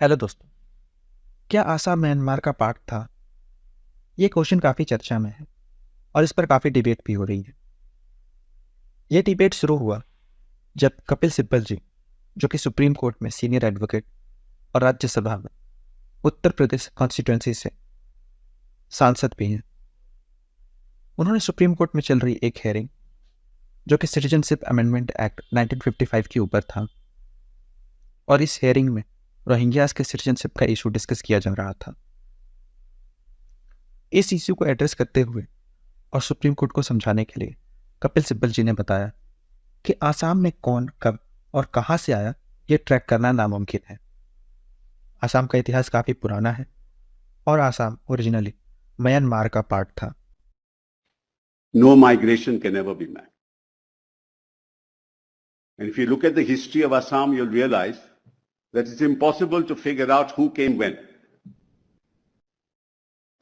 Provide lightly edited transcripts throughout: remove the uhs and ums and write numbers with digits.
Hello दोस्तों। क्या Assam Myanmar का पार्ट था? ये क्वेश्चन काफ़ी चर्चा में है और इस पर काफ़ी डिबेट भी हो रही है। ये डिबेट शुरू हुआ जब कपिल सिब्बल जी, जो कि सुप्रीम कोर्ट में सीनियर एडवोकेट और राज्यसभा में उत्तर प्रदेश कॉन्स्टिट्यूंसी से सांसद भी हैं, उन्होंने सुप्रीम कोर्ट में चल रही एक हेयरिंग जो कि सिटीजनशिप अमेंडमेंट एक्ट 1955 के ऊपर था, और इस हेयरिंग में रोहिंग्यास के सिटीजनशिप का इशू डिस्कस किया जा रहा था। इस इश्यू को एड्रेस करते हुए और सुप्रीम कोर्ट को समझाने के लिए कपिल सिब्बल जी ने बताया कि आसाम में कौन, कब और कहां से आया, ये ट्रैक करना नामुमकिन है। आसाम का इतिहास काफी पुराना है और आसाम ओरिजिनली म्यांमार का पार्ट था। No migration can ever be met. And if you look at the history of Assam, you'll realize that it's impossible to figure out who came when.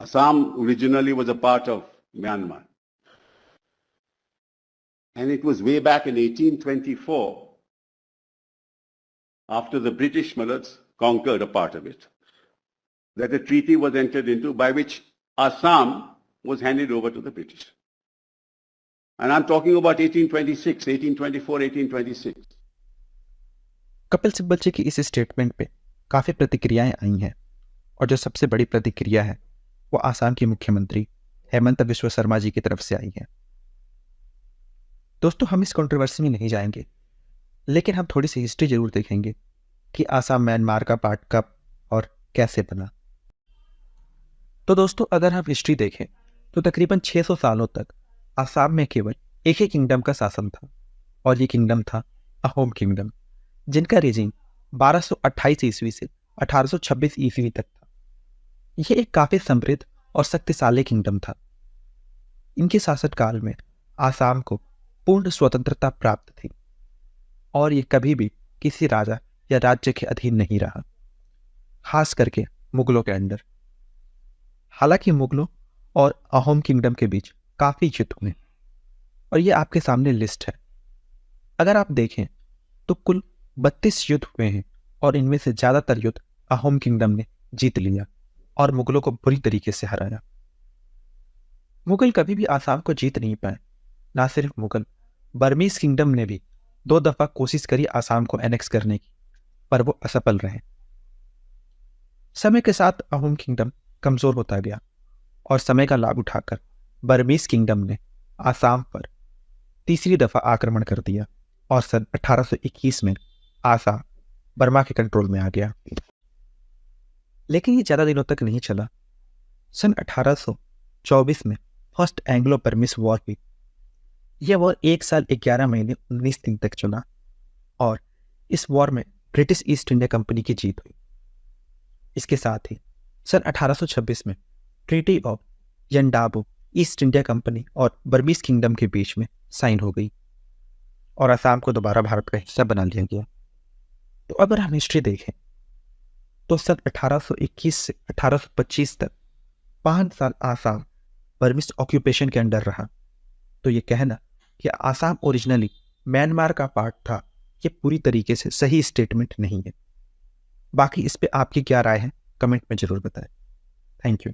Assam originally was a part of Myanmar. And it was way back in 1824, after the British Mullahs conquered a part of it, that a treaty was entered into by which Assam was handed over to the British. And I'm talking about 1826, 1824, 1826. Kapil Sibal जी की इस statement पे काफी प्रतिक्रियाएं आई हैं, और जो सबसे बड़ी प्रतिक्रिया है वो आसाम के मुख्यमंत्री हेमंत बिस्वा शर्मा जी की तरफ से आई है। दोस्तों, हम इस कंट्रोवर्सी में नहीं जाएंगे, लेकिन हम थोड़ी सी हिस्ट्री जरूर देखेंगे कि आसाम म्यांमार का पार्ट कब और कैसे बना। तो दोस्तों, अगर हम हिस्ट्री देखें तो तकरीबन 600 सालों तक आसाम में केवल एक ही किंगडम का शासन था, और ये किंगडम था अहोम किंगडम, जिनका रीजिंग 1228 ईस्वी से 1826 ईस्वी तक था। यह एक काफी समृद्ध और शक्तिशाली किंगडम था। इनके शासनकाल में आसाम को पूर्ण स्वतंत्रता प्राप्त थी, और ये कभी भी किसी राजा या राज्य के अधीन नहीं रहा, खास करके मुगलों के अंडर। हालांकि मुगलों और अहोम किंगडम के बीच काफी युद्ध हुए, और ये आपके सामने लिस्ट है। अगर आप देखें तो कुल 32 युद्ध हुए हैं, और इनमें से ज्यादातर युद्ध अहोम किंगडम ने जीत लिया और मुगलों को बुरी तरीके से हराया। मुगल कभी भी आसाम को जीत नहीं पाए। ना सिर्फ मुगल, बर्मीज किंगडम ने भी 2 दफा कोशिश करी आसाम को एनेक्स करने की, पर वो असफल रहे। समय के साथ अहोम किंगडम कमजोर होता गया, और समय का लाभ उठाकर बर्मीज किंगडम ने आसाम पर तीसरी दफा आक्रमण कर दिया, और सन 1821 में आसाम बर्मा के कंट्रोल में आ गया। लेकिन ये ज्यादा दिनों तक नहीं चला। सन 1824 में फर्स्ट एंग्लो बर्मिस वॉर हुई। यह वॉर 1 साल 11 महीने 19 दिन तक चला, और इस वॉर में ब्रिटिश ईस्ट इंडिया कंपनी की जीत हुई। इसके साथ ही सन 1826 में treaty of Yandabo East India Company और बर्मीज किंगडम के बीच में साइन हो गई, और आसाम को दोबारा भारत का हिस्सा बना लिया गया। तो अगर हम हिस्ट्री देखें तो सन 1821 से 1825 तक 5 साल आसाम बर्मिज ऑक्यूपेशन के अंडर रहा। तो ये कहना कि आसाम ओरिजिनली म्यांमार का पार्ट था, ये पूरी तरीके से सही स्टेटमेंट नहीं है। बाकी इस पे आपकी क्या राय है, कमेंट में जरूर बताएं। Thank you.